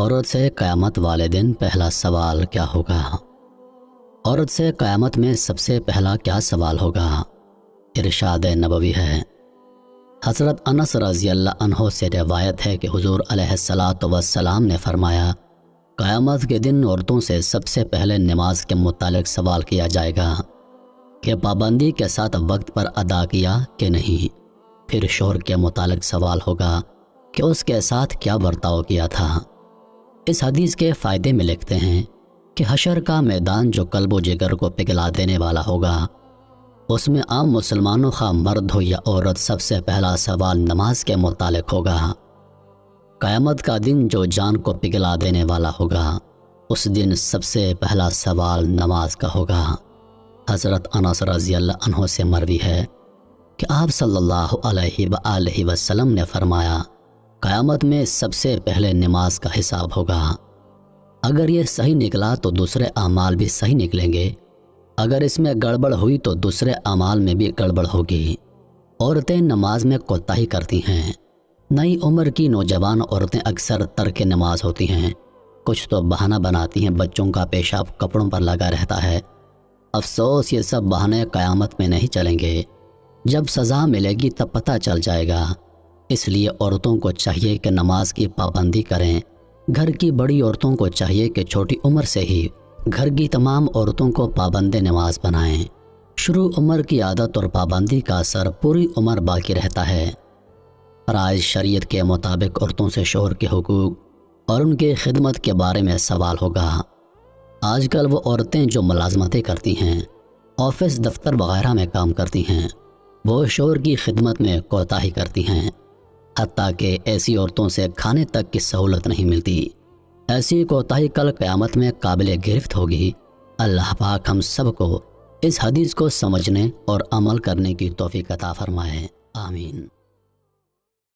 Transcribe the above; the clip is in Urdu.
عورت سے قیامت والے دن پہلا سوال کیا ہوگا؟ عورت سے قیامت میں سب سے پہلا کیا سوال ہوگا؟ ارشاد نبوی ہے۔ حضرت انس رضی اللہ عنہ سے روایت ہے کہ حضور علیہ الصلاۃ والسلام نے فرمایا، قیامت کے دن عورتوں سے سب سے پہلے نماز کے متعلق سوال کیا جائے گا کہ پابندی کے ساتھ وقت پر ادا کیا کہ نہیں۔ پھر شوہر کے متعلق سوال ہوگا کہ اس کے ساتھ کیا برتاؤ کیا تھا۔ اس حدیث کے فائدے میں لکھتے ہیں کہ حشر کا میدان جو قلب و جگر کو پگھلا دینے والا ہوگا، اس میں عام مسلمانوں خواہ مرد ہو یا عورت سب سے پہلا سوال نماز کے متعلق ہوگا۔ قیامت کا دن جو جان کو پگھلا دینے والا ہوگا، اس دن سب سے پہلا سوال نماز کا ہوگا۔ حضرت انس رضی اللہ عنہ سے مروی ہے کہ آپ صلی اللہ علیہ وآلہ وسلم نے فرمایا، قیامت میں سب سے پہلے نماز کا حساب ہوگا۔ اگر یہ صحیح نکلا تو دوسرے اعمال بھی صحیح نکلیں گے، اگر اس میں گڑبڑ ہوئی تو دوسرے اعمال میں بھی گڑبڑ ہوگی۔ عورتیں نماز میں کوتاہی کرتی ہیں۔ نئی عمر کی نوجوان عورتیں اکثر ترک نماز ہوتی ہیں۔ کچھ تو بہانہ بناتی ہیں، بچوں کا پیشاب کپڑوں پر لگا رہتا ہے۔ افسوس، یہ سب بہانے قیامت میں نہیں چلیں گے۔ جب سزا ملے گی تب پتہ چل جائے گا۔ اس لیے عورتوں کو چاہیے کہ نماز کی پابندی کریں۔ گھر کی بڑی عورتوں کو چاہیے کہ چھوٹی عمر سے ہی گھر کی تمام عورتوں کو پابند نماز بنائیں۔ شروع عمر کی عادت اور پابندی کا اثر پوری عمر باقی رہتا ہے۔ فرائض شریعت کے مطابق عورتوں سے شوہر کے حقوق اور ان کی خدمت کے بارے میں سوال ہوگا۔ آج کل وہ عورتیں جو ملازمتیں کرتی ہیں، آفس دفتر وغیرہ میں کام کرتی ہیں، وہ شوہر کی خدمت میں کوتاہی کرتی ہیں، حتیٰ کہ ایسی عورتوں سے کھانے تک کی سہولت نہیں ملتی۔ ایسی کوتاہی کل قیامت میں قابل گرفت ہوگی۔ اللہ پاک ہم سب کو اس حدیث کو سمجھنے اور عمل کرنے کی توفیق عطا فرمائے۔ آمین۔